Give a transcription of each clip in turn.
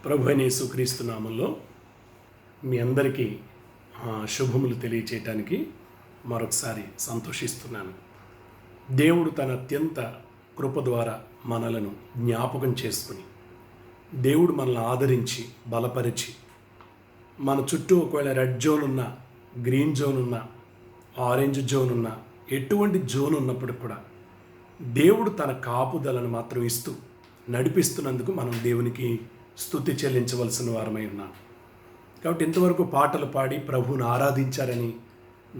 ప్రభు అయిన యేసుక్రీస్తు నామంలో మీ అందరికీ శుభములు తెలియచేయటానికి మరొకసారి సంతోషిస్తున్నాను. దేవుడు తన అత్యంత కృప ద్వారా మనలను జ్ఞాపకం చేసుకుని, దేవుడు మనల్ని ఆదరించి బలపరిచి, మన చుట్టూ ఒకవేళ రెడ్ జోన్ ఉన్నా, గ్రీన్ జోన్ ఉన్నా, ఆరెంజ్ జోన్ ఉన్నా, ఎటువంటి జోన్ ఉన్నప్పుడు కూడా దేవుడు తన కాపుదలను మాత్రం ఇస్తూ నడిపిస్తున్నందుకు మనం దేవునికి స్తుతి చెల్లించవలసిన వారమై ఉన్నాం. కాబట్టి ఇంతవరకు పాటలు పాడి ప్రభువును ఆరాధించారని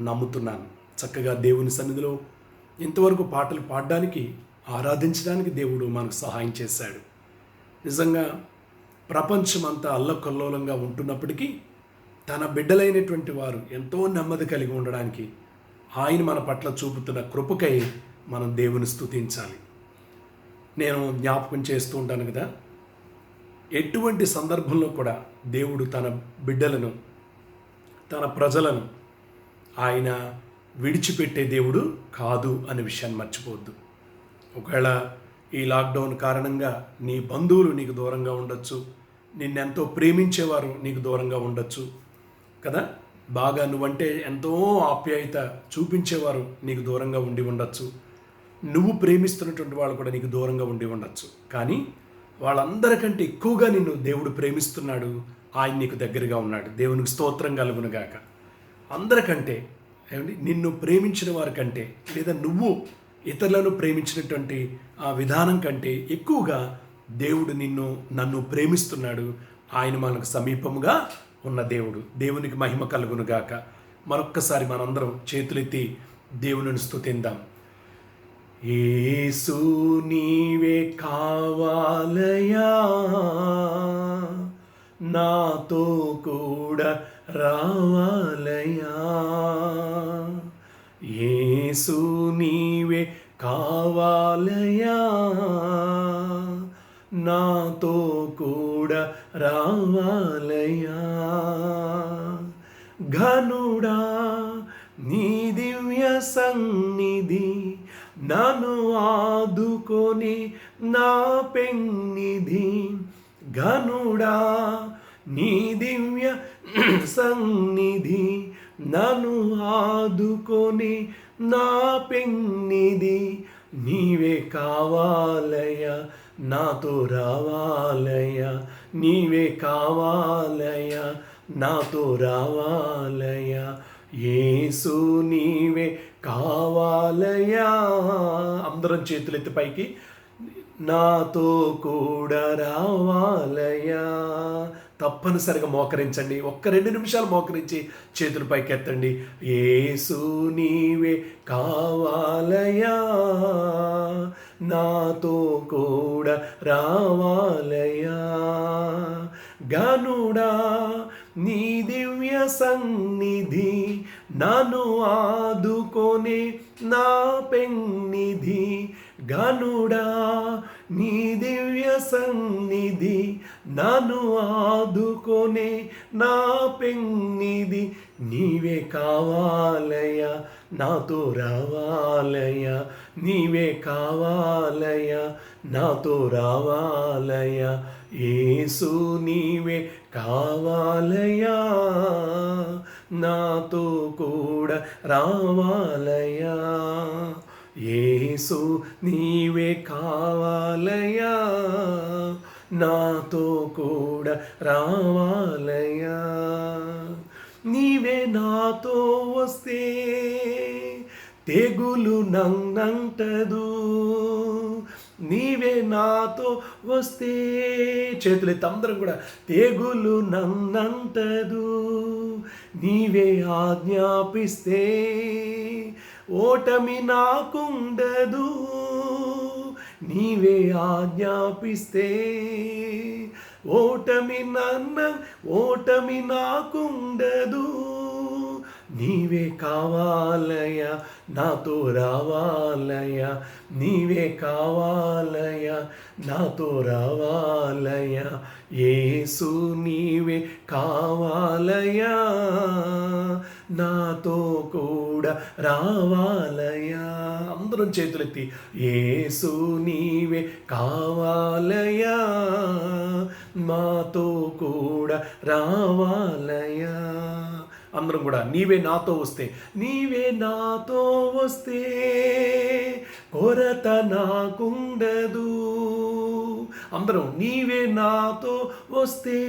నమ్ముతున్నాను. చక్కగా దేవుని సన్నిధిలో ఇంతవరకు పాటలు పాడడానికి, ఆరాధించడానికి దేవుడు మనకు సహాయం చేశాడు. నిజంగా ప్రపంచమంతా అల్లకల్లోలంగా ఉంటున్నప్పటికీ తన బిడ్డలైనటువంటి వారు ఎంతో నెమ్మది కలిగి ఉండడానికి ఆయన మన పట్ల చూపుతున్న కృపకై మనం దేవుని స్తుతించాలి. నేను జ్ఞాపకం చేస్తూ ఉంటాను కదా, ఎటువంటి సందర్భంలో కూడా దేవుడు తన బిడ్డలను, తన ప్రజలను ఆయన విడిచిపెట్టే దేవుడు కాదు అనే విషయాన్ని మర్చిపోవద్దు. ఒకవేళ ఈ లాక్డౌన్ కారణంగా నీ బంధువులు నీకు దూరంగా ఉండొచ్చు, నిన్నెంతో ప్రేమించేవారు నీకు దూరంగా ఉండొచ్చు కదా, బాగా నువ్వంటే ఎంతో ఆప్యాయత చూపించేవారు నీకు దూరంగా ఉండి ఉండొచ్చు, నువ్వు ప్రేమిస్తున్నటువంటి వాళ్ళు కూడా నీకు దూరంగా ఉండి ఉండొచ్చు. కానీ వాళ్ళందరికంటే ఎక్కువగా నిన్ను దేవుడు ప్రేమిస్తున్నాడు, ఆయన నీకు దగ్గరగా ఉన్నాడు. దేవునికి స్తోత్రం కలుగునుగాక. అందరికంటే ఏమండి, నిన్ను ప్రేమించిన వారి కంటే, లేదా నువ్వు ఇతరులను ప్రేమించినటువంటి ఆ విధానం కంటే ఎక్కువగా దేవుడు నన్ను ప్రేమిస్తున్నాడు. ఆయన మనకు సమీపముగా ఉన్న దేవుడు. దేవునికి మహిమ కలుగునుగాక. మరొక్కసారి మనందరం చేతులెత్తి దేవునిని స్తుతిందాం. యేసు నీవే కావాలయా, నాతో కూడా రావాలయా. యేసు నీవే కావాలయా, నాతో కూడా రావాలయా. ఘనుడా నీ దివ్య సన్నిధి నన్ను ఆదుకొని నా పెన్నిధి. ఘనుడా నీ దివ్య సన్నిధి నన్ను ఆదుకొని నా పెన్నిధి. నీవే కావాలయ్యా, నాతో రావాలయ్యా. నీవే కావాలయ్యా, నాతో రావాలయ్యా. యేసు నీవే కావాలయ్యా. అందరం చేతులెత్తి పైకి, నాతో కూడా రావాలయ్యా. తప్పనిసరిగా మోకరించండి. 1-2 నిమిషాలు మోకరించి చేతులు పైకి ఎత్తండి. యేసు నీవే కావాలయ్యా, నాతో కూడా రావాలయ్యా. ఘనుడా నీ దివ్య సన్నిధి నన్ను ఆదుకొని నా పెన్నిధి. ఘనుడా నీ దివ్య సన్నిధి నన్ను ఆదుకొని నా పెన్నిధి. నీవే కావాలయ్యా, నాతో రావాలయ్యా. నీవే కావాలయ్యా, నాతో రావాలయ్యా. యేసు నీవే కావాలయ్యా, నాతో కూడా రావాలయ్యా. యేసు నీవే కావాలయ్యా, నాతో కూడా రావాలయ్యా. నీవే నాతో వస్తే తెగులు నన్నంటదు. నీవే నాతో వస్తే, చేతులెత్తి అందరం కూడా, తెగులు నన్నంటదు. నీవే ఆజ్ఞాపిస్తే ఓటమి నాకుండదు. నీవే ఆజ్ఞాపిస్తే ఓటమి నాకుండదు. నీవే కావాలయ్యా, నాతో రావాలయ్యా. నీవే కావాలయ్యా, నాతో రావాలయ్యా. యేసు నీవే కావాలయ్యా, నాతో కూడా కూడా రావాలయా. అందరం చేతులెత్తి యేసు నీవే కావాలయా, మాతో కూడా రావాలయా. అందరం కూడా నీవే నాతో వస్తే, నీవే నాతో వస్తే కొరత నాకుండదు. అందరం నీవే నాతో వస్తే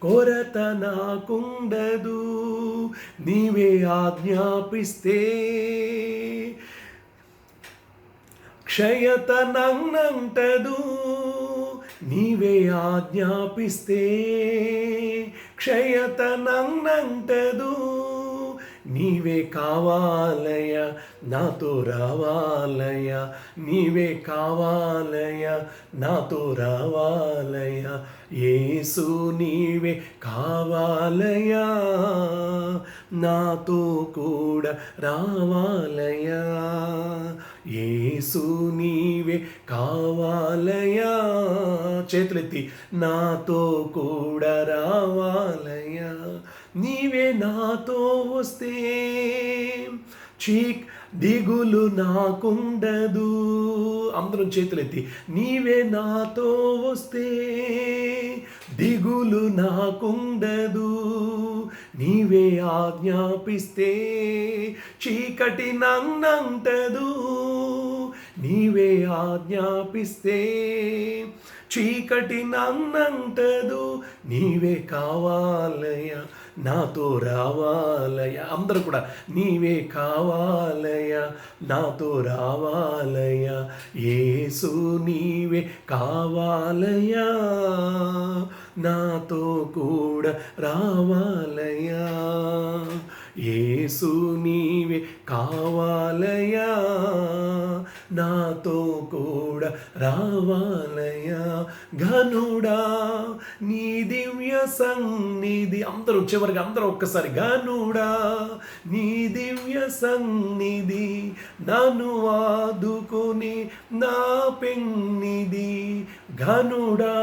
కొరత నాకుండదు, నీవే ఆజ్ఞాపిస్తే క్షయత నంటదు. నీవే ఆజ్ఞాపిస్తే క్షయత నంటదు, నీవే కావాలయ్యా నాతో రావాలయ్యా, నీవే కావాలయ్యా నాతో రావాలయ్యా. యేసు నీవే కావాలయ్యా, నాతో కూడా రావాలయ్యా. యేసు నీవే కావాలయ్యా, చేతులెత్తి నాతో కూడా రావాలయ్యా. నీవే నాతో వస్తే దిగులు నాకుండదు. అందరం చేతులెత్తి నీవే నాతో వస్తే దిగులు నాకుండదు, నీవే ఆజ్ఞాపిస్తే చీకటి నంటదు. నీవే ఆజ్ఞాపిస్తే చీకటి నంటదు, నీవే కావాలయ్యా నాతో రావాలయ్యా. అందరూ కూడా నీవే కావాలయ్యా నాతో రావాలయ్యా. యేసు నీవే కావాలయ్యా, నాతో కూడా రావాలయ్యా. యేసు నీవే కావాలయ్యా, నాతో కూడా రావాలయ్యా. ఘనుడా నీ దివ్య సన్నిధి, అందరూ చివరికి అందరూ ఒక్కసారి ఘనుడా నీ దివ్య సన్నిధి నన్ను ఆదుకొని నా పెన్నిది. ఘనుడా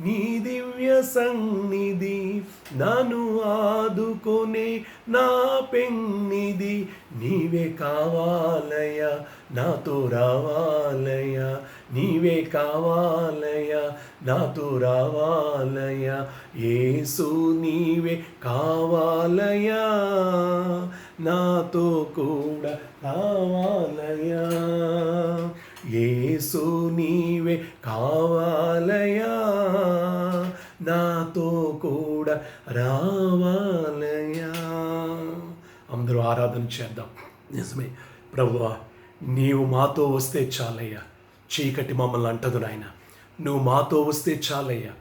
నీ దివ్య సన్నిధి నన్ను ఆదుకొని నా పెన్నిది. నీవే కావాలయ్యా నాతో రావాలయ్యా, నీవే కావాలయ్యా నాతో రావాలయ్యా. యేసు నీవే కావాలయ్యా, నాతో కూడా రావాలయ్యా. యేసు నీవే కావాలయ్యా, నాతో కూడా రావాలయ్యా. అందరూ ఆరాధన చేద్దాం. నిజమే ప్రభువా, నీవు మాతో వస్తే చాలయ్యా, చీకటి మమ్మల్ని అంటదు నాయన. నువ్వు మాతో వస్తే చాలయ్యా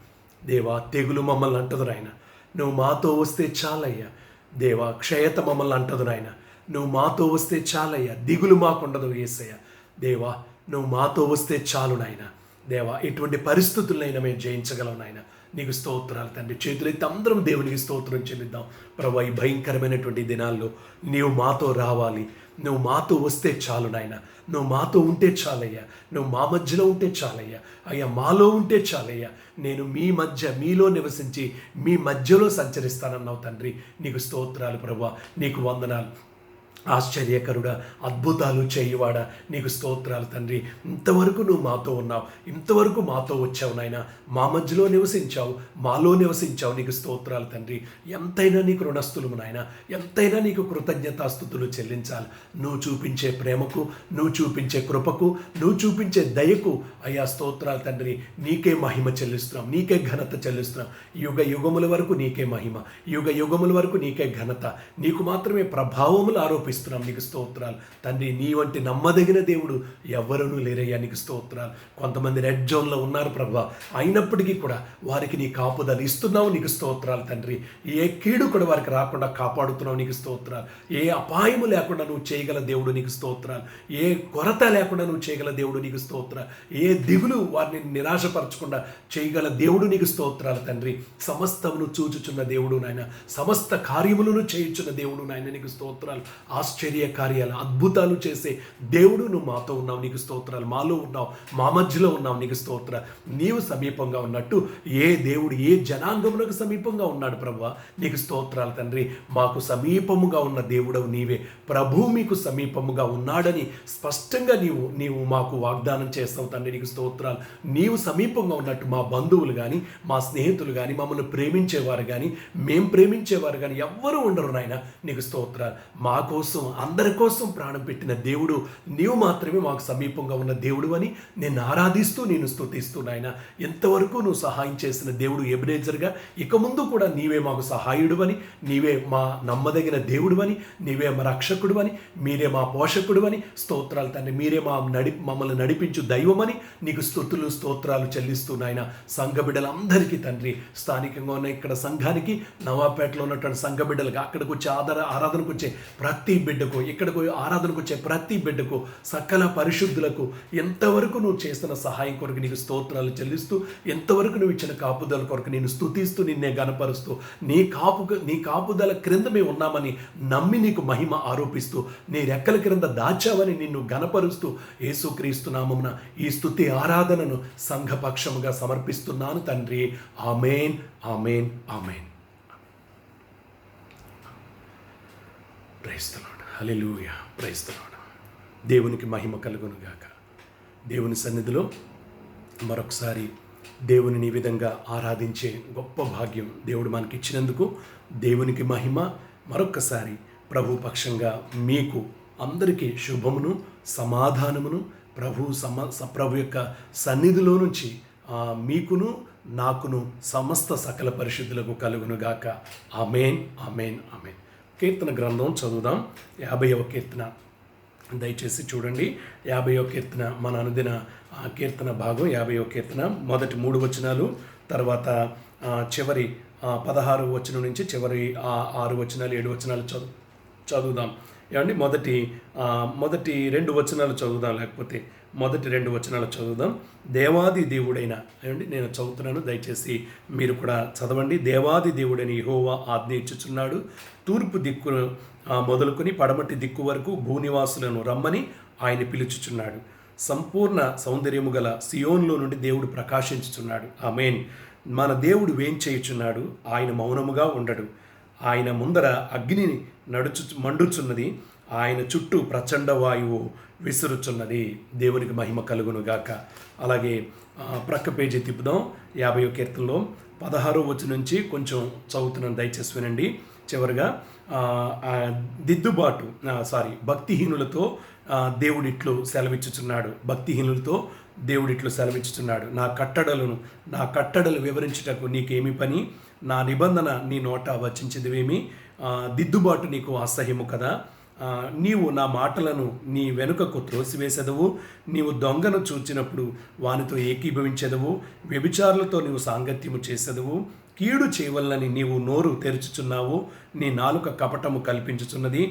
దేవా, తెగులు మమ్మల్ని అంటదు నాయన. నువ్వు మాతో వస్తే చాలయ్యా దేవా, క్షయత మమ్మల్ని అంటదు నాయన. నువ్వు మాతో వస్తే చాలయ్యా, దిగులు మాకుండదు యేసయ్య దేవా. నువ్వు మాతో వస్తే చాలు నాయన దేవా. ఎటువంటి పరిస్థితులైనా మేము జయించగలం నాయన. నీకు స్తోత్రాలు తండ్రి. చేతులైతే అందరం దేవునికి స్తోత్రం చెల్లిద్దాం ప్రభా. ఈ భయంకరమైనటువంటి దినాల్లో నీవు మాతో రావాలి, నువ్వు మాతో వస్తే చాలు నాయన. నువ్వు మాతో ఉంటే చాలయ్యా, నువ్వు మా మధ్యలో ఉంటే చాలయ్యా అయ్యా, మాలో ఉంటే చాలయ్యా. నేను మీ మధ్య మీలో నివసించి మీ మధ్యలో సంచరిస్తానన్నావు తండ్రి. నీకు స్తోత్రాలు ప్రభా, నీకు వందనాలు. ఆశ్చర్యకరుడా, అద్భుతాలు చేయువాడా, నీకు స్తోత్రాలు తండ్రి. ఇంతవరకు నువ్వు మాతో ఉన్నావు, ఇంతవరకు మాతో వచ్చావు నాయన. మా మధ్యలో నివసించావు, మాలో నివసించావు. నీకు స్తోత్రాలు తండ్రి. ఎంతైనా నీకు రుణస్థులము నాయన, ఎంతైనా నీకు కృతజ్ఞతాస్తుతులు చెల్లించాలి. నువ్వు చూపించే ప్రేమకు, నువ్వు చూపించే కృపకు, నువ్వు చూపించే దయకు అయ్యా స్తోత్రాలు తండ్రి. నీకే మహిమ చెల్లిస్తున్నాం, నీకే ఘనత చెల్లిస్తున్నాం. యుగ యుగముల వరకు నీకే మహిమ, యుగ యుగముల వరకు నీకే ఘనత, నీకు మాత్రమే ప్రభావములు ఆరోపిస్తున్నాం. నీకు స్తోత్రాలు తండ్రి. నీ వంటి నమ్మదగిన దేవుడు ఎవరూ లేరయ్యా. నీకు స్తోత్రాలు. కొంతమంది రెడ్ జోన్లో ఉన్నారు ప్రభా, అయినప్పటికీ కూడా వారికి నీ కాపుదలు ఇస్తున్నావు. నీకు స్తోత్రాలు తండ్రి. ఏ కీడు కూడా వారికి రాకుండా కాపాడుతున్నావు. నీకు స్తోత్రాలు. ఏ అపాయము లేకుండా నువ్వు చేయగల దేవుడు. నీకు స్తోత్రాలు. ఏ కొరత లేకుండా నువ్వు చేయగల దేవుడు. నీకు స్తోత్రాలు. ఏ దిగులు వారిని నిరాశపరచకుండా చేయగల దేవుడు. నీకు స్తోత్రాలు తండ్రి. సమస్తమును చూచుచున్న దేవుడు నాయన, సమస్త కార్యములను చేయుచున్న దేవుడు నాయన. నీకు స్తోత్రాలు. ఆశ్చర్య కార్యాలు, అద్భుతాలు చేసే దేవుడు నువ్వు మాతో ఉన్నావు, నీకు స్తోత్రాలు. మాలో ఉన్నావు, మా మధ్యలో ఉన్నావు, నీకు స్తోత్రాలు. నీవు సమీపంగా ఉన్నట్టు ఏ దేవుడు ఏ జనాంగములకు సమీపంగా ఉన్నాడు ప్రభువా, నీకు స్తోత్రాలు తండ్రి. మాకు సమీపముగా ఉన్న దేవుడవు నీవే ప్రభు, మీకు సమీపముగా ఉన్నాడని స్పష్టంగా నీవు మాకు వాగ్దానం చేస్తావు తండ్రి, నీకు స్తోత్రాలు. నీవు సమీపంగా ఉన్నట్టు మా బంధువులు కానీ, మా స్నేహితులు కానీ, మమ్మల్ని ప్రేమించేవారు కానీ, మేము ప్రేమించేవారు కానీ ఎవ్వరూ ఉండరు నాయన, నీకు స్తోత్రాలు. మా కోసం, అందరి కోసం ప్రాణం పెట్టిన దేవుడు నీవు మాత్రమే మాకు సమీపంగా ఉన్న దేవుడు అని నేను ఆరాధిస్తూ నేను స్తుతిస్తూ నాయన. ఎంతవరకు నువ్వు సహాయం చేసిన దేవుడు ఎబెనేజర్గా, ఇక ముందు కూడా నీవే మాకు సహాయుడు అని, నీవే మా నమ్మదగిన దేవుడు అని, నీవే మా రక్షకుడు అని, మీరే మా పోషకుడు అని స్తోత్రాలు తండ్రి. మీరే మమ్మల్ని నడిపించు దైవమని నీకు స్తుతులు స్తోత్రాలు చెల్లిస్తూ నాయన. సంఘ బిడ్డలందరికీ తండ్రి, స్థానికంగా ఉన్న ఇక్కడ సంఘానికి, నవాపేటలో ఉన్నటువంటి సంఘ బిడ్డలకు, అక్కడికి వచ్చే ఆరాధనకు వచ్చే ప్రతి బిడ్డకు, ఇక్కడికి ఆరాధనకు వచ్చే ప్రతి బిడ్డకు, సకల పరిశుద్ధులకు ఎంతవరకు నువ్వు చేస్తున్న సహాయం కొరకు నీకు స్తోత్రాలు చెల్లిస్తూ, ఎంతవరకు నువ్వు ఇచ్చిన కాపుదల కొరకు నేను స్తుతిస్తూ, నిన్నే గనపరుస్తూ, నీ కాపుదల క్రింద మేము ఉన్నామని నమ్మి నీకు మహిమ ఆరోపిస్తూ, నీ రెక్కల క్రింద దాచావని నిన్ను గనపరుస్తూ, యేసుక్రీస్తు నామమున ఈ స్తుతి ఆరాధనను సంఘపక్షముగా సమర్పిస్తున్నాను తండ్రి. Amen, amen, amen. Praise the Lord. Hallelujah. Praise the Lord. దేవునికి మహిమ కలుగును గాక. దేవుని సన్నిధిలో మరొకసారి దేవునిని ఈ విధంగా ఆరాధించే గొప్ప భాగ్యం దేవుడు మనకి ఇచ్చినందుకు దేవునికి మహిమ. మరొక్కసారి ప్రభు పక్షంగా మీకు అందరికీ శుభమును, సమాధానమును ప్రభు యొక్క సన్నిధిలో నుంచి మీకును, నాకును, సమస్త సకల పరిశుద్ధులకు కలుగునుగాక. ఆమేన్, ఆమేన్, ఆమేన్. కీర్తన గ్రంథం చదువుదాం. 50వ కీర్తన దయచేసి చూడండి. 50వ కీర్తన మన అనుదిన కీర్తన భాగం. 50వ కీర్తన మొదటి 3 వచనాలు, తర్వాత చివరి 16వ వచనం నుంచి చివరి 6 వచనాలు 7 వచనాలు చదువుదాం. ఏమండి, మొదటి 2 వచనాలు చదువుదాం, లేకపోతే మొదటి 2 వచనాలు చదువుదాం. దేవాది దేవుడైన, ఏమండి నేను చదువుతున్నాను, దయచేసి మీరు కూడా చదవండి. దేవాది దేవుడైన యెహోవా ఆజ్ఞ ఇచ్చుచున్నాడు, తూర్పు దిక్కు మొదలుకొని పడమటి దిక్కు వరకు భూనివాసులను రమ్మని ఆయన పిలుచుచున్నాడు. సంపూర్ణ సౌందర్యము గల సియోన్లో నుండి దేవుడు ప్రకాశించుచున్నాడు. ఆమేన్. మన దేవుడు వేంచేయుచున్నాడు, ఆయన మౌనముగా ఉండడు. ఆయన ముందర అగ్నిని మండుచున్నది, ఆయన చుట్టూ ప్రచండ వాయువు విసురుచున్నది. దేవునికి మహిమ కలుగును గాక. అలాగే ప్రక్క పేజీ తిప్పుదాం. 50వ కీర్తనలో 16వ వచనం నుంచి కొంచెం చదువుతున్నాను, దయచేసి వినండి. చివరిగా భక్తిహీనులతో దేవుడిట్లు సెలవిచ్చుచున్నాడు. భక్తిహీనులతో దేవుడిట్లు సెలవిచ్చుచున్నాడు. నా కట్టడలు వివరించుటకు నీకేమి పని? నా నిబంధన నీ నోట వచించిదివేమి? దిద్దుబాటు నీకు అసహ్యము కదా. నీవు నా మాటలను నీ వెనుకకు త్రోసివేసెదవు. నీవు దొంగను చూచినప్పుడు వానితో ఏకీభవించెదవు. వ్యభిచారులతో నీవు సాంగత్యము చేసెదవు. కీడు చేయవలనని నీవు నోరు తెరుచుచున్నావు. నీ నాలుక కపటము కల్పించుచున్నది.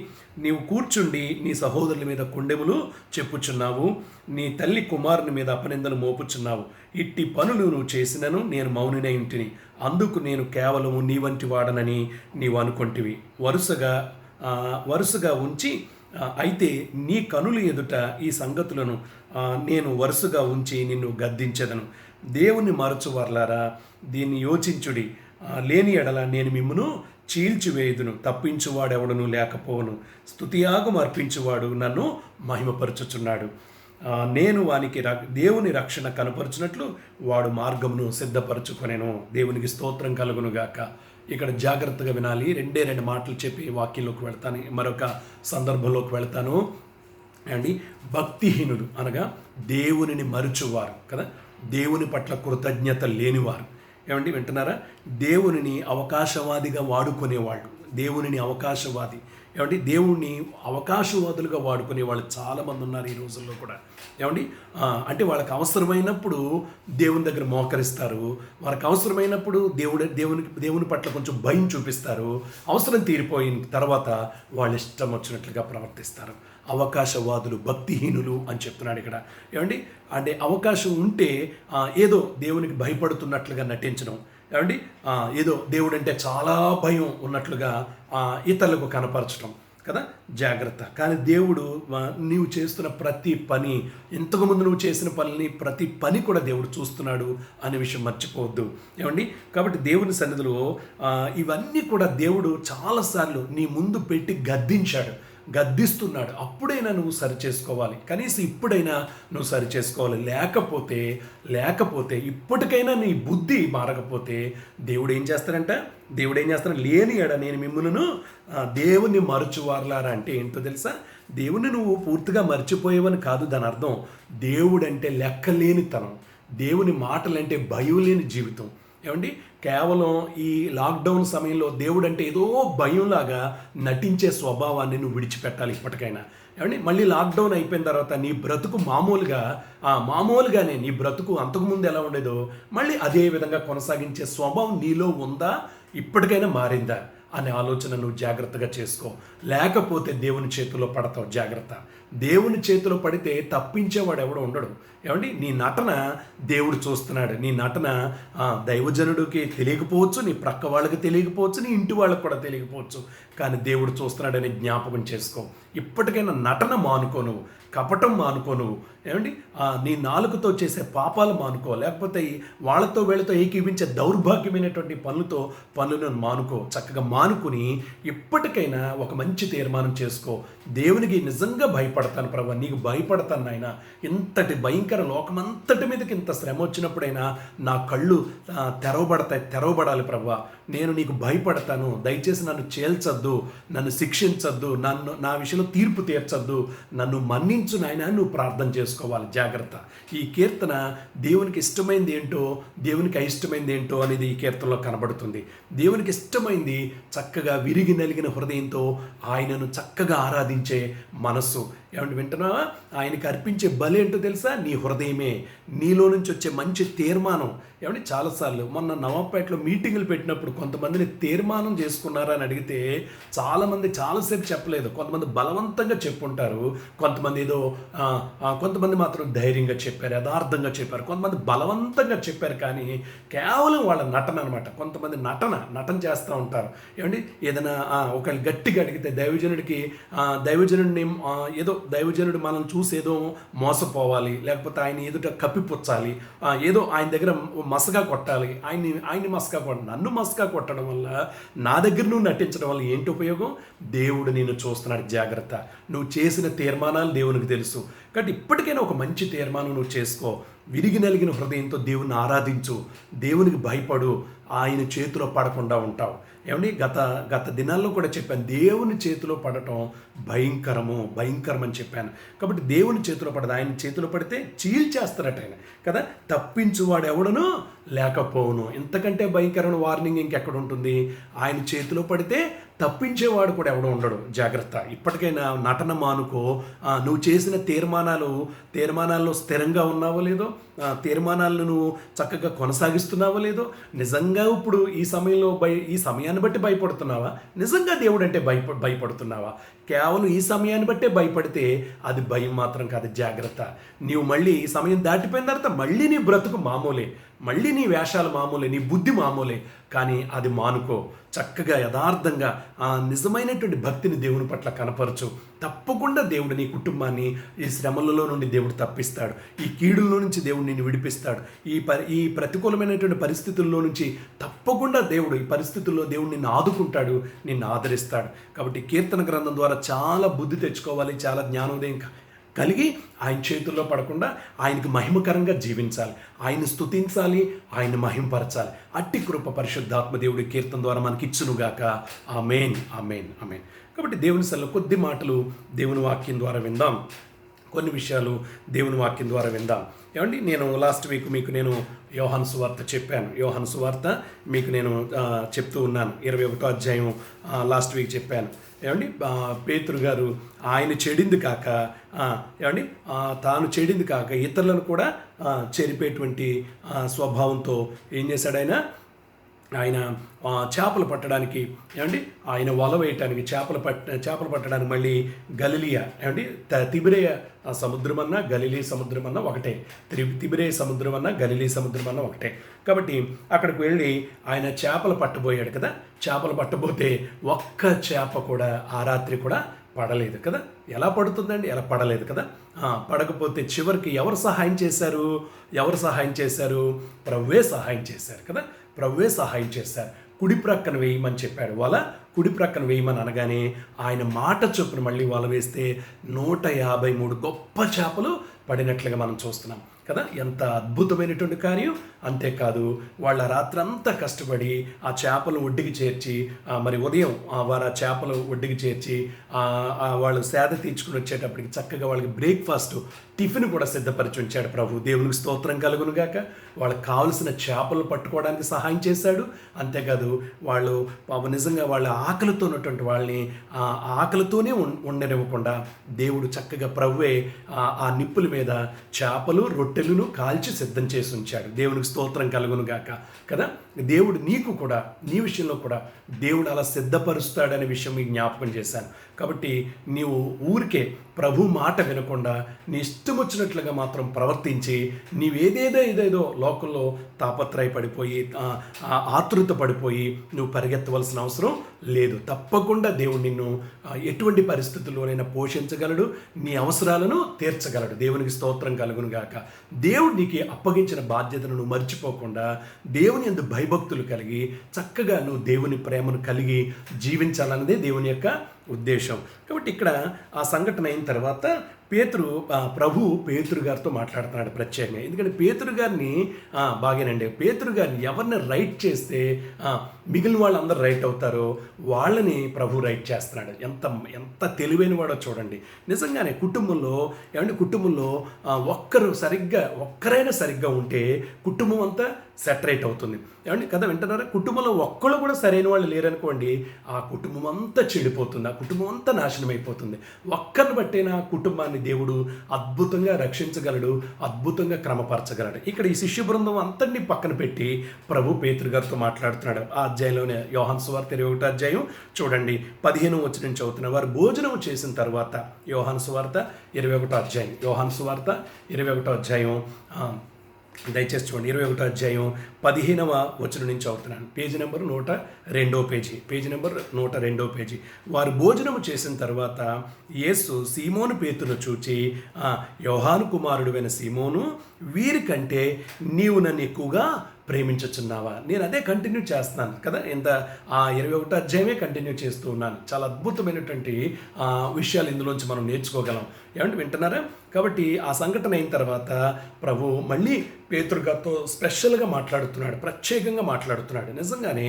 నీవు కూర్చుండి నీ సహోదరుల మీద కొండెములు చెప్పుచున్నావు. నీ తల్లి కుమారుని మీద అపనిందలు మోపుచున్నావు. ఇట్టి పనులు నువ్వు చేసినను నేను మౌనినై ఇంటిని, అందుకు నేను కేవలము నీ వంటి వాడనని నీవు అనుకొంటివి. వరుసగా ఉంచి అయితే నీ కనులు ఎదుట ఈ సంగతులను నేను వరుసగా ఉంచి నిన్ను గద్దించెదను. దేవుని మరచువర్లారా, దీన్ని యోచించుడి. లేని ఎడల నేను మిమ్మును చీల్చివేయుదును. తప్పించువాడెవడను లేకపోవను. స్తుతియాగం అర్పించువాడు నన్ను మహిమపరచుచున్నాడు. నేను వానికి దేవుని రక్షణ కనపరుచున్నట్లు వాడు మార్గమును సిద్ధపరచుకొనెను. దేవునికి స్తోత్రం కలుగునుగాక. ఇక్కడ జాగ్రత్తగా వినాలి. 2 మాటలు చెప్పి వాక్యంలోకి వెళ్తాను, మరొక సందర్భంలోకి వెళ్తాను. అండి, భక్తిహీనులు అనగా దేవునిని మరుచువారు కదా, దేవుని పట్ల కృతజ్ఞత లేనివారు. ఏమండి వింటున్నారా? దేవునిని అవకాశవాదిగా వాడుకునేవాళ్ళు, దేవునిని అవకాశవాది, ఏమండి దేవుణ్ణి అవకాశవాదులుగా వాడుకునే వాళ్ళు చాలామంది ఉన్నారు ఈ రోజుల్లో కూడా. ఏమండి, అంటే వాళ్ళకి అవసరమైనప్పుడు దేవుని దగ్గర మోకరిస్తారు, వాళ్ళకి అవసరమైనప్పుడు దేవుని పట్ల కొంచెం భయం చూపిస్తారు, అవసరం తీరిపోయిన తర్వాత వాళ్ళ ఇష్టం వచ్చినట్లుగా ప్రవర్తిస్తారు. అవకాశవాదులు, భక్తిహీనులు అని చెప్తున్నాడు ఇక్కడ. ఏమండి, అంటే అవకాశం ఉంటే ఏదో దేవునికి భయపడుతున్నట్లుగా నటించడం, ఏమండి ఏదో దేవుడు అంటే చాలా భయం ఉన్నట్లుగా ఇతరులకు కనపరచడం. కదా, జాగ్రత్త. కానీ దేవుడు నీవు చేస్తున్న ప్రతి పని, ఇంతకుముందు నువ్వు చేసిన పనిని ప్రతి పని కూడా దేవుడు చూస్తున్నాడు అనే విషయం మర్చిపోవద్దు. ఏమండి, కాబట్టి దేవుని సన్నిధిలో ఇవన్నీ కూడా దేవుడు చాలాసార్లు నీ ముందు పెట్టి గద్దిస్తున్నాడు. అప్పుడైనా నువ్వు సరి చేసుకోవాలి, కనీసం ఇప్పుడైనా నువ్వు సరి చేసుకోవాలి. లేకపోతే ఇప్పటికైనా నీ బుద్ధి మారకపోతే దేవుడు ఏం చేస్తాడు, లేని ఎడ నేను మిమ్ములను దేవుణ్ణి మరచువారులారా అంటే ఏంటో తెలుసా? దేవుణ్ణి నువ్వు పూర్తిగా మర్చిపోయేవని కాదు దాని అర్థం. దేవుడంటే లెక్కలేనితనం, దేవుని మాటలంటే భయం లేని జీవితం. ఏమండి, కేవలం ఈ లాక్డౌన్ సమయంలో దేవుడు అంటే ఏదో భయంలాగా నటించే స్వభావాన్ని నువ్వు విడిచిపెట్టాలి ఇప్పటికైనా. ఏమండి, మళ్ళీ లాక్డౌన్ అయిపోయిన తర్వాత నీ బ్రతుకు మామూలుగానే నీ బ్రతుకు అంతకుముందు ఎలా ఉండేదో మళ్ళీ అదే విధంగా కొనసాగించే స్వభావం నీలో ఉందా, ఇప్పటికైనా మారిందా అనే ఆలోచన నువ్వు జాగ్రత్తగా చేసుకో. లేకపోతే దేవుని చేతిలో పడతావు. జాగ్రత్త. దేవుని చేతిలో పడితే తప్పించేవాడు ఎవడో ఉండడు. ఏమండి, నీ నటన దేవుడు చూస్తున్నాడు. నీ నటన దైవజనుడికి తెలియకపోవచ్చు, నీ ప్రక్క వాళ్ళకి తెలియకపోవచ్చు, నీ ఇంటి వాళ్ళకి కూడా తెలియకపోవచ్చు, కానీ దేవుడు చూస్తున్నాడని జ్ఞాపకం చేసుకో. ఇప్పటికైనా నటన మానుకో, నువ్వు కపటం మానుకో, నువ్వు ఏమండి నీ నాలుకతో చేసే పాపాలు మానుకో, లేకపోతే వాళ్ళతో వీళ్ళతో ఏకీవించే దౌర్భాగ్యమైనటువంటి పనులను మానుకో. చక్కగా మానుకుని ఇప్పటికైనా ఒక మంచి తీర్మానం చేసుకో. దేవునికి నిజంగా భయపడతాను ప్రభు, నీకు భయపడతాను నాయన. ఇంతటి భయంకర లోకమంతటి మీదకి ఇంత శ్రమ వచ్చినప్పుడైనా నా కళ్ళు తెరవబడాలి ప్రభు. నేను నీకు భయపడతాను, దయచేసి నన్ను చేల్చొద్దు, నన్ను శిక్షించొద్దు, నా విషయంలో తీర్పు తీర్చొద్దు, నన్ను మన్నించు నాయన నువ్వు ప్రార్థన చేసుకోవాలి. జాగ్రత్త. ఈ కీర్తన దేవునికి ఇష్టమైంది ఏంటో, దేవునికి అయిష్టమైంది ఏంటో అనేది ఈ కీర్తనలో కనబడుతుంది. దేవునికి ఇష్టమైంది చక్కగా విరిగి నలిగిన హృదయంతో ఆయనను చక్కగా ఆరాధించే మనస్సు. ఏమంటే వింటున్నావా? ఆయనకి అర్పించే బలి ఏంటో తెలుసా? నీ హృదయమే, నీలో నుంచి వచ్చే మంచి తీర్మానం. ఏమంటే చాలాసార్లు మొన్న నవాబ్పేటలో మీటింగులు పెట్టినప్పుడు కొంతమందిని తీర్మానం చేసుకున్నారా అని అడిగితే చాలామంది చాలాసేపు చెప్పలేదు. కొంతమంది బలవంతంగా చెప్పుంటారు, కొంతమంది మాత్రం ధైర్యంగా చెప్పారు, యథార్థంగా చెప్పారు, కొంతమంది బలవంతంగా చెప్పారు. కానీ కేవలం వాళ్ళ నటన అనమాట. కొంతమంది నటన చేస్తూ ఉంటారు. ఏమండి, ఏదైనా ఒకళ్ళు గట్టిగా అడిగితే దైవజనుడిని ఏదో దైవజనుడు మనం చూసి ఏదో మోసపోవాలి, లేకపోతే ఆయన ఎదుట కప్పిపుచ్చాలి, ఏదో ఆయన దగ్గర మసగా కొట్టాలి, ఆయన్ని మసగా నన్ను మసగా కొట్టడం వల్ల, నా దగ్గర నువ్వు నటించడం వల్ల ఏంటి ఉపయోగం? దేవుడు నిన్ను చూస్తున్నాడు. జాగ్రత్త. నువ్వు చేసిన తీర్మానాలు దేవునికి తెలుసు. కాబట్టి ఇప్పటికైనా ఒక మంచి తీర్మానం నువ్వు చేసుకో. విరిగి నలిగిన హృదయంతో దేవుని ఆరాధించు, దేవునికి భయపడు, ఆయన చేతిలో పడకుండా ఉంటావు. ఏమండి, గత దినాల్లో కూడా చెప్పాను, దేవుని చేతిలో పడటం భయంకరం అని చెప్పాను. కాబట్టి దేవుని చేతిలో పడదు, ఆయన చేతిలో పడితే చీల్చేస్తారట ఆయన కదా. తప్పించువాడు ఎవడను లేకపోవును. ఇంతకంటే భయంకరమైన వార్నింగ్ ఇంకెక్కడ ఉంటుంది? ఆయన చేతిలో పడితే తప్పించేవాడు కూడా ఎవడో ఉండడు. జాగ్రత్త. ఇప్పటికైనా నటన మానుకో. నువ్వు చేసిన తీర్మానాల్లో స్థిరంగా ఉన్నావో లేదో, తీర్మానాలను నువ్వు చక్కగా కొనసాగిస్తున్నావో లేదో, నిజంగా ఇప్పుడు ఈ సమయాన్ని బట్టి భయపడుతున్నావా? నిజంగా దేవుడు అంటే భయపడుతున్నావా? కేవలం ఈ సమయాన్ని బట్టే భయపడితే అది భయం మాత్రం కాదు. జాగ్రత్త. నీవు మళ్ళీ ఈ సమయం దాటిపోయిన తర్వాత మళ్ళీ నీ బ్రతుకు మామూలే, మళ్ళీ నీ వేషాలు మామూలే, నీ బుద్ధి మామూలే. కానీ అది మానుకో. చక్కగా యథార్థంగా నిజమైనటువంటి భక్తిని దేవుని పట్ల కనపరచు. తప్పకుండా దేవుడు నీ కుటుంబాన్ని ఈ శ్రమలలో నుండి దేవుడు తప్పిస్తాడు. ఈ కీడుల్లో నుంచి దేవుడు నిన్ను విడిపిస్తాడు. ఈ ప్రతికూలమైనటువంటి పరిస్థితుల్లో నుంచి తప్పకుండా దేవుడు, ఈ పరిస్థితుల్లో దేవుడు నిన్ను ఆదుకుంటాడు, నిన్ను ఆదరిస్తాడు. కాబట్టి కీర్తన గ్రంథం ద్వారా చాలా బుద్ధి తెచ్చుకోవాలి, చాలా జ్ఞానోదయం కలిగి ఆయన చేతుల్లో పడకుండా ఆయనకు మహిమకరంగా జీవించాలి, ఆయన స్తుతించాలి, ఆయన మహింపరచాలి. అట్టి కృప పరిశుద్ధాత్మ దేవుడి కీర్తన ద్వారా మనకి ఇచ్చునుగాక. ఆమేన్, ఆమేన్, ఆమేన్. కాబట్టి దేవుని సల్లో కొద్ది మాటలు దేవుని వాక్యం ద్వారా విందాం, కొన్ని విషయాలు దేవుని వాక్యం ద్వారా విందాం. ఏమండి, నేను లాస్ట్ వీక్ మీకు నేను యోహాను సువార్త చెప్పాను. యోహాను సువార్త మీకు నేను చెప్తూ ఉన్నాను. 21వ అధ్యాయం లాస్ట్ వీక్ చెప్పాను. ఏమండి, పేతురు గారు ఆయన చెడింది కాక ఏమండి తాను చెడింది కాక ఇతరులను కూడా చెరిపేటువంటి స్వభావంతో ఏం చేశాడు ఆయన చేపలు పట్టడానికి, ఏమండి ఆయన వల వేయటానికి, చేపలు పట్టడానికి మళ్ళీ గలిలియా, ఏమండి తిబిరేయ సముద్రం అన్నా గలిలీ సముద్రం అన్నా ఒకటే, తిబిరేయ సముద్రం అన్నా గలిలీ సముద్రం అన్నా ఒకటే. కాబట్టి అక్కడికి వెళ్ళి ఆయన చేపలు పట్టబోయాడు కదా. చేపలు పట్టబోతే ఒక్క చేప కూడా ఆ రాత్రి కూడా పడలేదు కదా. ఎలా పడుతుందండి? ఎలా పడలేదు కదా. పడకపోతే చివరికి ఎవరు సహాయం చేశారు? ఎవరు సహాయం చేశారు? ప్రభువే సహాయం చేశారు కదా. ప్రభువే సహాయం చేశారు. కుడి ప్రక్కన వేయమని చెప్పాడు. వల కుడి ప్రక్కన వేయమని అనగానే ఆయన మాట చొప్పున మళ్ళీ వల వేస్తే 153 గొప్ప చేపలు పడినట్లుగా మనం చూస్తున్నాం కదా. ఎంత అద్భుతమైనటువంటి కార్యం. అంతేకాదు వాళ్ళ రాత్రంతా కష్టపడి ఆ చేపలు ఒడ్డుకి చేర్చి మరి ఉదయం వారు ఆ చేపలు ఒడ్డుకి చేర్చి వాళ్ళు సేద తీర్చుకుని వచ్చేటప్పటికి చక్కగా వాళ్ళకి బ్రేక్ఫాస్ట్ టిఫిన్ కూడా సిద్ధపరిచి ఉంచాడు ప్రభు. దేవునికి స్తోత్రం కలుగును గాక. వాళ్ళకి కావలసిన చేపలు పట్టుకోవడానికి సహాయం చేశాడు. అంతేకాదు వాళ్ళు నిజంగా వాళ్ళ ఆకలితో ఉన్నటువంటి వాళ్ళని ఆకలితోనే ఉండనివ్వకుండా దేవుడు చక్కగా ప్రభువే ఆ నిప్పుల మీద చేపలు రొట్టెలను కాల్చి సిద్ధం చేసి ఉంచాడు. దేవునికి స్తోత్రం కలుగును గాక కదా. దేవుడు నీకు కూడా నీ విషయంలో కూడా దేవుడు అలా సిద్ధపరుస్తాడనే విషయం మీకు జ్ఞాపకం చేశాను. కాబట్టి నీవు ఊరికే ప్రభు మాట వినకుండా నీ ఇష్టం వచ్చినట్లుగా మాత్రం ప్రవర్తించి నీవేదేదో లోకంలో తాపత్రయపడిపోయి ఆతృత పడిపోయి నువ్వు పరిగెత్తవలసిన అవసరం లేదు. తప్పకుండా దేవుడు నిన్ను ఎటువంటి పరిస్థితుల్లోనైనా పోషించగలడు, నీ అవసరాలను తీర్చగలడు. దేవునికి స్తోత్రం కలుగును గాక. దేవుడు నీకు అప్పగించిన బాధ్యతను నువ్వు మర్చిపోకుండా దేవుని యందు భయభక్తులు కలిగి చక్కగా నువ్వు దేవుని ప్రేమను కలిగి జీవించాలన్నదే దేవుని యొక్క ఉద్దేశం. కాబట్టి ఇక్కడ ఆ సంఘటన అయిన తర్వాత పేతురు గారితో మాట్లాడుతున్నాడు ప్రత్యేకంగా. ఎందుకంటే పేతురు గారిని బాగానండి, పేతురు గారిని ఎవరిని రైట్ చేస్తే మిగిలిన వాళ్ళందరూ రైట్ అవుతారో వాళ్ళని ప్రభు రైట్ చేస్తున్నాడు. ఎంత తెలివైన వాడో చూడండి. నిజంగానే కుటుంబంలో ఒక్కరైనా సరిగ్గా ఉంటే కుటుంబం అంతా సెటరేట్ అవుతుంది. ఏమండి కదా, వింటున్నారా? కుటుంబంలో ఒక్కళ్ళు కూడా సరైన వాళ్ళు లేరనుకోండి, ఆ కుటుంబం అంతా చెడిపోతుంది, ఆ కుటుంబం అంతా నాశనం అయిపోతుంది. ఒక్కరిని బట్టేనా కుటుంబాన్ని దేవుడు అద్భుతంగా రక్షించగలడు, అద్భుతంగా క్రమపరచగలడు. ఇక్కడ ఈ శిష్య బృందం అంతటినీ పక్కన పెట్టి ప్రభు పేతురు గారితో మాట్లాడుతున్నాడు. ఆ అధ్యాయంలోనే యోహాను సువార్త 21వ అధ్యాయం చూడండి, 15వ వచనం నుంచి చదువుతున్న వారు భోజనం చేసిన తర్వాత యోహాను సువార్త 21వ అధ్యాయం, యోహాను సువార్త 21వ అధ్యాయం దయచేసి చూడండి, 21వ అధ్యాయం 15వ వచనం నుంచి చదువుతున్నాను. Page number 102 page, page number 102 page. వారు భోజనము చేసిన తర్వాత యేసు సీమోను పేతురును చూచి, యోహాను కుమారుడువైన సీమోను, వీరికంటే నీవు నన్ను ఎక్కువగా ప్రేమించుచున్నావా? నేను అదే కంటిన్యూ చేస్తున్నాను కదా, ఇంత 21వ అధ్యాయమే కంటిన్యూ చేస్తూ ఉన్నాను. చాలా అద్భుతమైనటువంటి విషయాలు ఇందులోంచి మనం నేర్చుకోగలం. ఏమంటే వింటున్నారా? కాబట్టి ఆ సంఘటన అయిన తర్వాత ప్రభు మళ్ళీ పేతురు గారితో స్పెషల్గా మాట్లాడుతున్నాడు, ప్రత్యేకంగా మాట్లాడుతున్నాడు. నిజంగానే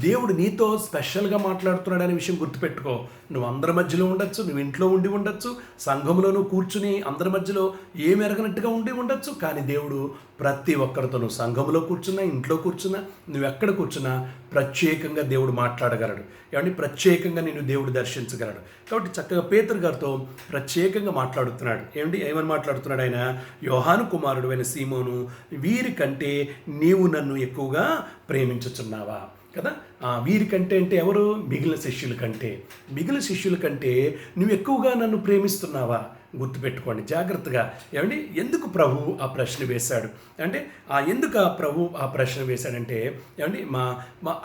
దేవుడు నీతో స్పెషల్గా మాట్లాడుతున్నాడు అనే విషయం గుర్తుపెట్టుకో. నువ్వు అందరి మధ్యలో ఉండొచ్చు, నువ్వు ఇంట్లో ఉండి ఉండొచ్చు, సంఘంలో నువ్వు కూర్చుని అందరి మధ్యలో ఏమి ఎరగనట్టుగా ఉండి ఉండొచ్చు, కానీ దేవుడు ప్రతి ఒక్కరితో, నువ్వు సంఘంలో కూర్చున్నా, ఇంట్లో కూర్చున్నా, నువ్వు ఎక్కడ కూర్చున్నా ప్రత్యేకంగా దేవుడు మాట్లాడగలడు. ఏమంటే ప్రత్యేకంగా నిన్ను దేవుడు దర్శించగలడు. కాబట్టి చక్కగా పేతురు గారితో ప్రత్యేకంగా మాట్లాడుతున్నాడు. ఏమని మాట్లాడుతున్నాడు ఆయన? యోహాను కుమారుడు అయిన సీమోను, వీరికంటే నీవు నన్ను ఎక్కువగా ప్రేమించుచున్నావా కదా. వీరికంటే అంటే ఎవరు? మిగిలిన శిష్యుల కంటే నువ్వు ఎక్కువగా నన్ను ప్రేమిస్తున్నావా? గుర్తుపెట్టుకోండి జాగ్రత్తగా. ఏమండి ఎందుకు ప్రభు ఆ ప్రశ్న వేశాడు అంటే, ఎందుకు ప్రభు ఆ ప్రశ్న వేశాడంటే, ఏమండి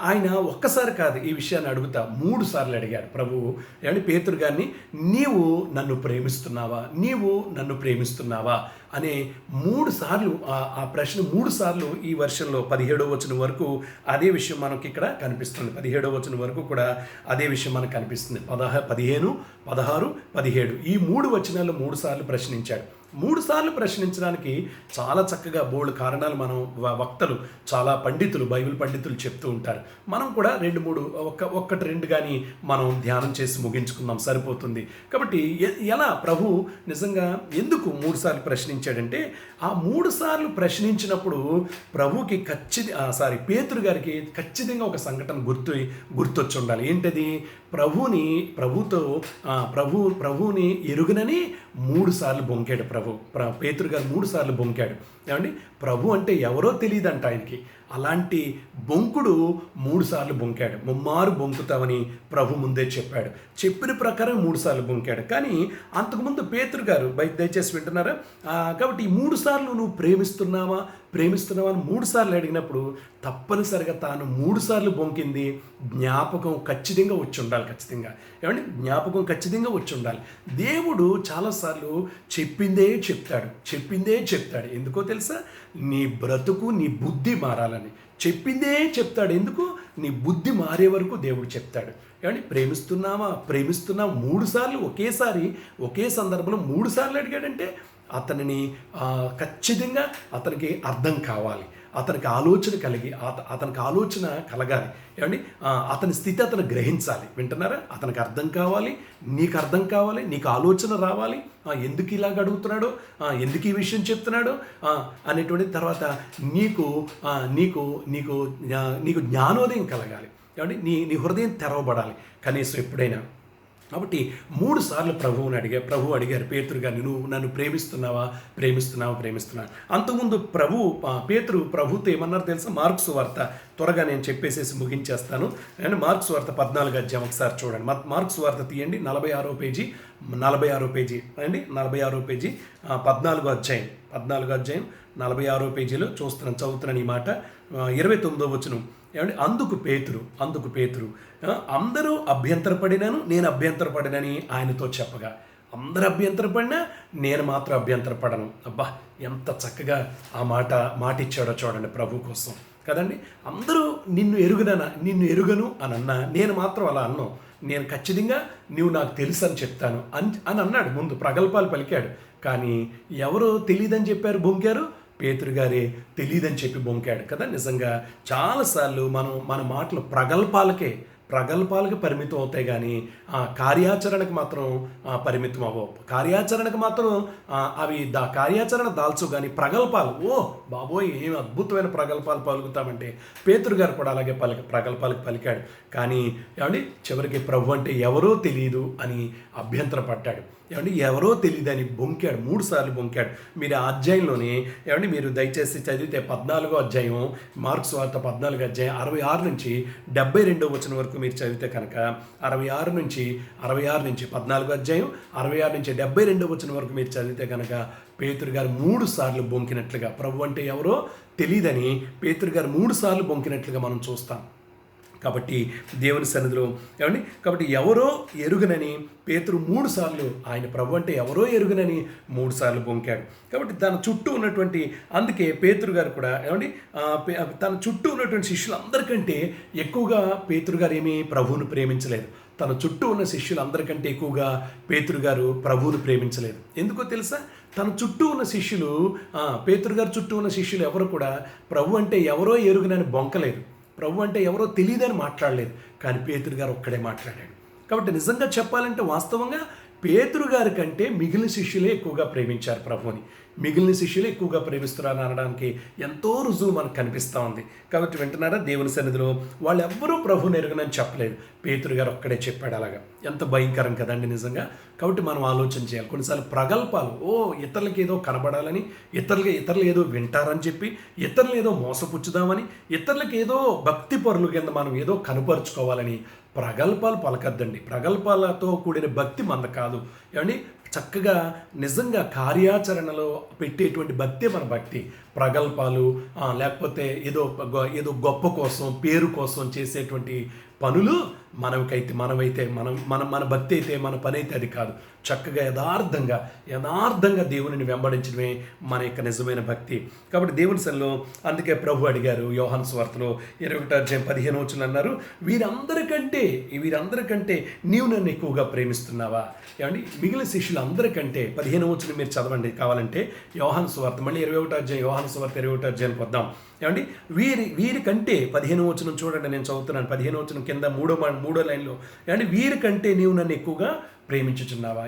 ఆయన ఒక్కసారి కాదు ఈ విషయాన్ని అడుగుతా 3 సార్లు అడిగాడు ప్రభువు. ఏమండి పేతురు గారిని, నీవు నన్ను ప్రేమిస్తున్నావా అనే 3 సార్లు ఆ ప్రశ్న 3 సార్లు ఈ వర్షంలో 17వ వచనం వరకు అదే విషయం మనకి ఇక్కడ కనిపిస్తుంది. 17వ వచనం వరకు కూడా అదే విషయం మనకు కనిపిస్తుంది. 15, 16, 17 ఈ 3 వచనాల్లో 3 సార్లు ప్రశ్నించాడు. 3 సార్లు ప్రశ్నించడానికి చాలా చక్కగా బోల్డ్ కారణాలు మనం వక్తలు, చాలా పండితులు, బైబిల్ పండితులు చెప్తూ ఉంటారు. మనం కూడా 2-3 ఒక్కటి 2 కానీ మనం ధ్యానం చేసి ముగించుకుందాం, సరిపోతుంది. కాబట్టి ఎలా ప్రభు నిజంగా ఎందుకు 3 సార్లు ప్రశ్నించాడంటే, ఆ 3 సార్లు ప్రశ్నించినప్పుడు ప్రభుకి పేతురు గారికి ఖచ్చితంగా ఒక సంఘటన గుర్తొచ్చి ఉండాలి. ఏంటది? ప్రభువుని ఎరుగనని 3 సార్లు బొంకాడు పేతురు గారు 3 సార్లు బొంకాడు. ఏమండి ప్రభు అంటే ఎవరో తెలియదంట ఆయనకి. అలాంటి బొంకుడు 3 సార్లు బొంకాడు. ముమ్మారు బొంకుతామని ప్రభు ముందే చెప్పాడు. చెప్పిన ప్రకారం 3 సార్లు బొంకాడు. కానీ అంతకుముందు పేతురు గారు దయచేసి వింటున్నారా? కాబట్టి ఈ 3 సార్లు నువ్వు ప్రేమిస్తున్నావా అని 3 సార్లు అడిగినప్పుడు తప్పనిసరిగా తాను 3 సార్లు బొంకింది జ్ఞాపకం ఖచ్చితంగా వచ్చి ఉండాలి. ఏమండి, జ్ఞాపకం ఖచ్చితంగా వచ్చి ఉండాలి. దేవుడు చాలాసార్లు చెప్పిందే చెప్తాడు. ఎందుకో తెలుసా? నీ బ్రతుకు, నీ బుద్ధి మారాలని చెప్పిందే చెప్తాడు. ఎందుకు? నీ బుద్ధి మారే వరకు దేవుడు చెప్తాడు. ఏమండి, ప్రేమిస్తున్నావా 3 సార్లు ఒకే సందర్భంలో 3 సార్లు అడిగాడంటే అతనిని ఖచ్చితంగా అతనికి అర్థం కావాలి, అతనికి ఆలోచన కలగాలి. ఏమండి, అతని స్థితి అతను గ్రహించాలి. వింటున్నారా? అతనికి అర్థం కావాలి, నీకు ఆలోచన రావాలి. ఎందుకు ఇలాగ అడుగుతున్నాడో, ఎందుకు ఈ విషయం చెప్తున్నాడో అనేటువంటి తర్వాత నీకు జ్ఞానోదయం కలగాలి. ఏమండి, నీ హృదయం తెరవబడాలి కనీసం ఎప్పుడైనా. కాబట్టి 3 సార్లు ప్రభు అడిగారు పేతురు గారిని, నువ్వు నన్ను ప్రేమిస్తున్నావా? అంతకుముందు పేతురు ప్రభుతో ఏమన్నారు తెలుసా? మార్కు సువార్త, త్వరగా నేను చెప్పేసేసి ముగించేస్తాను. అండ్ మార్కు సువార్త 14వ అధ్యాయం ఒకసారి చూడండి. మార్కు సువార్త తీయండి, 46వ పేజీ అండి, 46వ పేజీ, 14వ అధ్యాయం 46వ పేజీలో చదువుతున్నాను ఈ మాట. 29వ వచనం. ఏమంటే అందుకు పేతురు అందరూ అభ్యంతరపడినాను, నేను అభ్యంతరపడినని ఆయనతో చెప్పగా, అందరూ అభ్యంతరపడినా నేను మాత్రం అభ్యంతరపడను. అబ్బా, ఎంత చక్కగా ఆ మాట ఇచ్చాడో చూడండి ప్రభు కోసం కదండి. అందరూ నిన్ను ఎరుగను అని అన్నా, నేను మాత్రం అలా అన్నాను. నేను ఖచ్చితంగా నువ్వు నాకు తెలుసు అని చెప్తాను అని అన్నాడు. ముందు ప్రగల్భాలు పలికాడు. కానీ ఎవరో తెలియదని చెప్పారు, బొంకారు. పేతురు గారే తెలియదని చెప్పి బొంకాడు కదా. నిజంగా చాలాసార్లు మన మాటలు ప్రగల్భాలకే పరిమితం అవుతాయి, కానీ కార్యాచరణకు మాత్రం పరిమితం అవ్వవు. కార్యాచరణకు మాత్రం అవి కార్యాచరణ దాల్చు, కానీ ప్రగల్భాలు, ఓ బాబోయ్ ఏం అద్భుతమైన ప్రగల్భాలు పలుకుతామంటే పేతురు గారు కూడా అలాగే ప్రగల్భాలకు పలికాడు. కానీ ఏమండి, చివరికి ప్రభు అంటే ఎవరో తెలియదు అని అభ్యంతరపడ్డాడు. ఏమండి, ఎవరో తెలియదని బొంకాడు, 3 సార్లు బొంకాడు. మీరు ఆ అధ్యాయంలోనే ఏమండి, మీరు దయచేసి చదివితే 14వ అధ్యాయం, మార్కు సువార్త 14వ అధ్యాయం 66 నుంచి 72వ వచనం వరకు మీరు చదివితే కనుక 66 నుంచి 14వ అధ్యాయం 66 నుంచి 72వ వచనం వరకు మీరు చదివితే కనుక పేతురు గారు 3 సార్లు బొంకినట్లుగా, ప్రభు అంటే ఎవరో తెలియదని పేతురు గారు 3 సార్లు బొంకినట్లుగా మనం చూస్తాం. కాబట్టి దేవుని సన్నిధిలో ఏమండి, కాబట్టి ఎవరో ఎరుగనని పేతురు 3 సార్లు, ఆయన ప్రభు అంటే ఎవరో ఎరుగనని 3 సార్లు బొంకాడు. కాబట్టి తన చుట్టూ ఉన్నటువంటి, అందుకే పేతురు గారు కూడా ఏమండి, తన చుట్టూ ఉన్నటువంటి శిష్యులందరికంటే ఎక్కువగా పేతురు గారు ఏమీ ప్రభువును ప్రేమించలేదు. తన చుట్టూ ఉన్న శిష్యులందరికంటే ఎక్కువగా పేతురు గారు ప్రభువును ప్రేమించలేదు. ఎందుకో తెలుసా? తన చుట్టూ ఉన్న శిష్యులు, పేతురు గారు చుట్టూ ఉన్న శిష్యులు ఎవరు కూడా ప్రభు అంటే ఎవరో ఎరుగనని బొంకలేదు, ప్రభు అంటే ఎవరో తెలియదని మాట్లాడలేదు. కానీ పేతురు గారు ఒక్కడే మాట్లాడాడు. కాబట్టి నిజంగా చెప్పాలంటే వాస్తవంగా పేతురు గారి కంటే మిగిలిన శిష్యులే ఎక్కువగా ప్రేమించారు ప్రభుని. మిగిలిన శిష్యులే ఎక్కువగా ప్రేమిస్తున్నారు అనడానికి ఎంతో రుజువు మనకు కనిపిస్తూ ఉంది. కాబట్టి వింటున్నారా, దేవుని సన్నిధిలో వాళ్ళు ఎవ్వరూ ప్రభుని ఎరగనని చెప్పలేదు, పేతురు గారు ఒక్కడే చెప్పాడు. అలాగా ఎంత భయంకరం కదండి నిజంగా. కాబట్టి మనం ఆలోచన చేయాలి. కొన్నిసార్లు ప్రగల్భాలు, ఇతరులకి ఏదో కనబడాలని, ఇతరులు ఏదో వింటారని చెప్పి, ఇతరులు ఏదో మోసపుచ్చుదామని, ఇతరులకి ఏదో భక్తి పరుల కింద మనం ఏదో కనుపరుచుకోవాలని ప్రగల్భాలు పలకద్దండి. ప్రగల్భాలతో కూడిన భక్తి మంద కాదు. ఏమండి, చక్కగా నిజంగా కార్యాచరణలో పెట్టేటువంటి భక్తే మన భక్తి. ప్రగల్భాలు లేకపోతే ఏదో గొప్ప కోసం, పేరు కోసం చేసేటువంటి పనులు మన భక్తి అయితే, మన పని అయితే అది కాదు. చక్కగా యథార్థంగా దేవునిని వెంబడించడమే మన యొక్క నిజమైన భక్తి. కాబట్టి దేవుని సన్నిధిలో అందుకే ప్రభు అడిగారు యోహాను సువార్తలో 21:15 వచనం అన్నారు, వీరందరికంటే నీవు నన్ను ఎక్కువగా ప్రేమిస్తున్నావా? ఏమండి, మిగిలిన శిష్యులు అందరికంటే 15 వచనం మీరు చదవండి కావాలంటే. యోహాను సువార్త మళ్ళీ 21వ అధ్యాయం, యోహాను సువార్త 21వ అధ్యాయానికి వద్దాం. ఏమండి, వీరికంటే 15 వచనం చూడండి, నేను చదువుతున్నాను. 15 వచనం కింద మూడో లైన్లో, ఏమండి, వీరికంటే నీవు నన్ను ఎక్కువగా ప్రేమించుచున్నావా?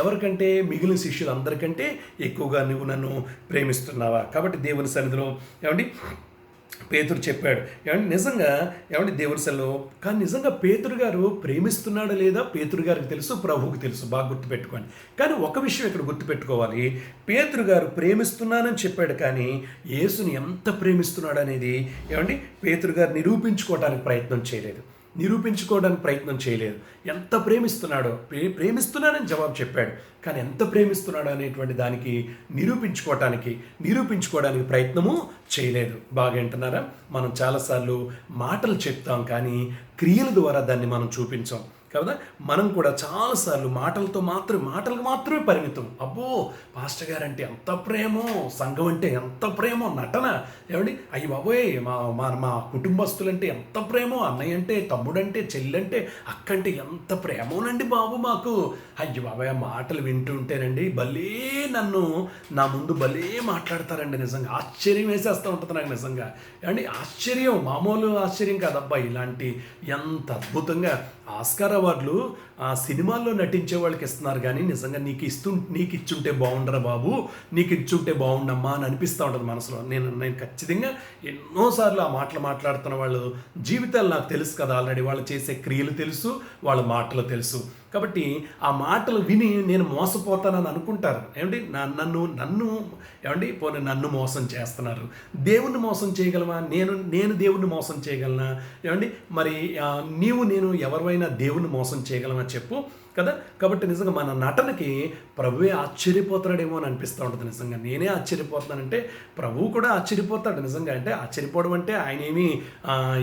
ఎవరికంటే మిగిలిన శిష్యులు అందరికంటే ఎక్కువగా నువ్వు నన్ను ప్రేమిస్తున్నావా? కాబట్టి దేవుని సన్నిధిలో ఏమండి, పేతురు చెప్పాడు. ఏమంటే నిజంగా ఏమంటే దేవుని సెలవు కానీ నిజంగా పేతురు గారు ప్రేమిస్తున్నాడా లేదా పేతురు గారికి తెలుసు, ప్రభువుకి తెలుసు. బాగా గుర్తుపెట్టుకోండి. కానీ ఒక విషయం ఇక్కడ గుర్తుపెట్టుకోవాలి. పేతురు గారు ప్రేమిస్తున్నానని చెప్పాడు, కానీ యేసుని ఎంత ప్రేమిస్తున్నాడు అనేది ఏమండి పేతురు గారు నిరూపించుకోవడానికి ప్రయత్నం చేయలేదు. ఎంత ప్రేమిస్తున్నాడో ప్రేమిస్తున్నానని జవాబు చెప్పాడు, కానీ ఎంత ప్రేమిస్తున్నాడో అనేటువంటి దానికి నిరూపించుకోవడానికి ప్రయత్నము చేయలేదు. బాగా వింటున్నారా? మనం చాలాసార్లు మాటలు చెప్తాం, కానీ క్రియల ద్వారా దాన్ని మనం చూపించాం కదా. మనం కూడా చాలాసార్లు మాటలకు మాత్రమే పరిమితం. అబ్బో పాస్టర్ గారు అంటే ఎంత ప్రేమో, సంఘం అంటే ఎంత ప్రేమో, నటన ఏమండి, అయ్యి బాబోయ్ మా కుటుంబస్తులంటే ఎంత ప్రేమో, అన్నయ్య అంటే, తమ్ముడంటే, చెల్లంటే, అక్కంటే ఎంత ప్రేమోనండి బాబు మాకు. అయ్యి బాబాయ్ ఆ మాటలు వింటుంటేనండి భలే నన్ను నా ముందు భలే మాట్లాడతారండి. నిజంగా ఆశ్చర్యం వేసేస్తూ ఉంటుంది నాకు. నిజంగా ఏమండి ఆశ్చర్యం, మామూలు ఆశ్చర్యం కాదబ్బా. ఇలాంటి ఎంత అద్భుతంగా ఆస్కార్ అవార్డులు ఆ సినిమాల్లో నటించే వాళ్ళకి ఇస్తున్నారు, కానీ నిజంగా నీకు ఇచ్చుంటే బాగుండరా బాబు, నీకు ఇచ్చుంటే బాగుండమ్మా అని అనిపిస్తూ ఉంటుంది మనసులో. నేను ఖచ్చితంగా ఎన్నోసార్లు ఆ మాటలు మాట్లాడుతున్న వాళ్ళు జీవితాలు నాకు తెలుసు కదా. ఆల్రెడీ వాళ్ళు చేసే క్రియలు తెలుసు, వాళ్ళ మాటలు తెలుసు. కాబట్టి ఆ మాటలు విని నేను మోసపోతానని అనుకుంటారు. ఏమండి నన్ను ఏమండి పోనీ నన్ను మోసం చేస్తున్నారు, దేవుణ్ణి మోసం చేయగలమా? నేను దేవుణ్ణి మోసం చేయగలనా? ఏమండి మరి నేను ఎవరివైనా దేవుణ్ణి మోసం చేయగలమా చెప్పు కదా. కాబట్టి నిజంగా మన నటనకి ప్రభువే ఆశ్చర్యపోతాడేమో అని అనిపిస్తూ ఉంటుంది. నిజంగా నేనే ఆశ్చర్యపోతున్నానంటే ప్రభువు కూడా ఆశ్చర్యపోతాడు. నిజంగా అంటే ఆశ్చర్యపోవడం అంటే ఆయన ఏమీ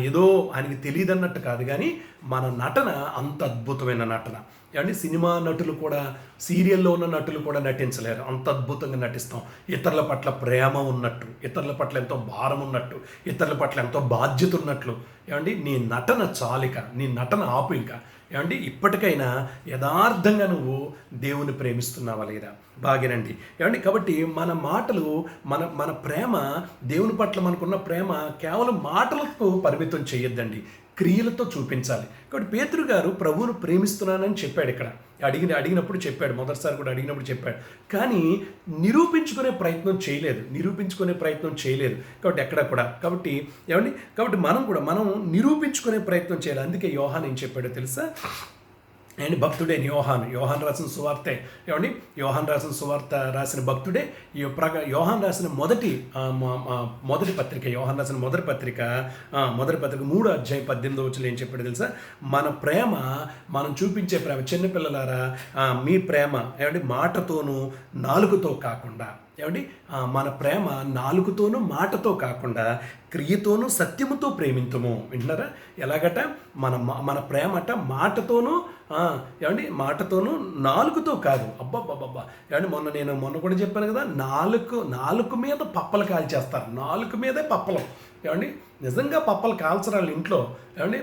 ఏదో ఆయనకి తెలియదు అన్నట్టు కాదు, కానీ మన నటన అంత అద్భుతమైన నటన. ఏమంటే సినిమా నటులు కూడా, సీరియల్లో ఉన్న నటులు కూడా నటించలేరు, అంత అద్భుతంగా నటిస్తాం. ఇతరుల పట్ల ప్రేమ ఉన్నట్టు, ఇతరుల పట్ల ఎంతో భారం ఉన్నట్టు, ఇతరుల పట్ల ఎంతో బాధ్యత ఉన్నట్లు. ఏమండి నీ నటన చాలిక, నీ నటన ఆపు. ఇంకా ఏమండి ఇప్పటికైనా యథార్థంగా నువ్వు దేవుని ప్రేమిస్తున్నావా లేదా? బాగేనండి. ఏమండి కాబట్టి మన మాటలు, మన ప్రేమ, దేవుని పట్ల మనకున్న ప్రేమ కేవలం మాటలకు పరిమితం చేయొద్దండి, క్రియలతో చూపించాలి. కాబట్టి పేతురు గారు ప్రభువును ప్రేమిస్తున్నానని చెప్పాడు. ఇక్కడ అడిగినప్పుడు చెప్పాడు, మొదటిసారి కూడా అడిగినప్పుడు చెప్పాడు, కానీ నిరూపించుకునే ప్రయత్నం చేయలేదు. కాబట్టి ఎక్కడ కూడా కాబట్టి మనం నిరూపించుకునే ప్రయత్నం చేయాలి. అందుకే యోహాను ఏం చెప్పాడో తెలుసా? అండ్ భక్తుడే యోహాన్ రాసిన సువార్తే. యోహాన్ రాసిన సువార్త రాసిన భక్తుడే. యోహాన్ రాసిన మొదటి పత్రిక, యోహాన్ రాసిన మొదటి పత్రిక 3:18 ఏం చెప్పాడు తెలుసా? మన ప్రేమ, మనం చూపించే ప్రేమ, చిన్నపిల్లలారా మీ ప్రేమ మాటతోనూ నాలుకతో కాకుండా, మన ప్రేమ నాలుకతోనూ మాటతో కాకుండా క్రియతోనూ సత్యముతో ప్రేమింతుము. వింటున్నారా? ఎలాగట? మన ప్రేమట మాటతోనూ మాటతోనూ నాలుకతో కాదు. అబ్బాబ్బాబ్బా మొన్న కూడా చెప్పాను కదా, నాలుక మీద పప్పలు కాల్చేస్తారు, నాలుక మీదే పప్పలం. నిజంగా పప్పలు కాల్చరాళ్ళు ఇంట్లో,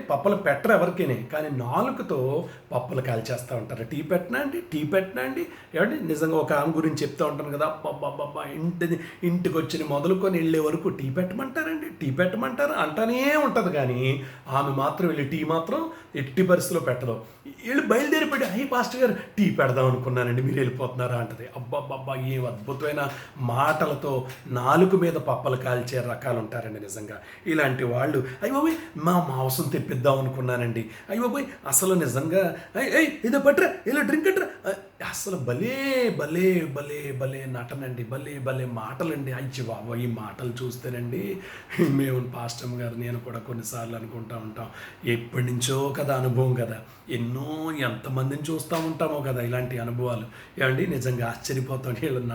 పప్పలు పెట్టరు ఎవరికైనా, కానీ నాలుకతో పప్పలు కాల్చేస్తూ ఉంటారు. టీ పెట్టినా అండి నిజంగా ఒక ఆమె గురించి చెప్తూ ఉంటాను కదా, అబ్బాబ్బాబ్బా ఇంటికి వచ్చి మొదలుకొని వెళ్ళే వరకు టీ పెట్టమంటారు అంటానే ఉంటుంది, కానీ ఆమె మాత్రం వెళ్ళి టీ మాత్రం ఎట్టి పరిస్థితిలో పెట్టదు. వీళ్ళు బయలుదేరిపడి, అయ్యి పాస్టర్ గారు టీ పెడదాం అనుకున్నానండి, మీరు వెళ్ళిపోతున్నారా అంటది. అబ్బాబ్బాబ్బా ఏం అద్భుతమైన మాటలతో నాలుగు మీద పప్పలు కాల్చే రకాలు ఉంటారండి. నిజంగా ఇలాంటి వాళ్ళు అయ్యబాబోయ్ మా మాంసం తెప్పిద్దాం అనుకున్నానండి, అయ్యబాబోయ్ అసలు నిజంగా ఇదో పట్టరా, ఇలా డ్రింక్ అట్రా, అసలు భలే భలే భలే భలే నటనండి, భలే మాటలండి. అయ్యి బాబా ఈ మాటలు చూస్తేనండి మేము పాస్టర్ గారు నేను కూడా కొన్నిసార్లు అనుకుంటూ ఉంటాం, ఎప్పటి నుంచో కదా అనుభవం కదా, ఎంతమందిని చూస్తూ ఉంటామో కదా ఇలాంటి అనుభవాలు. నిజంగా ఆశ్చర్యపోతాం. వీళ్ళు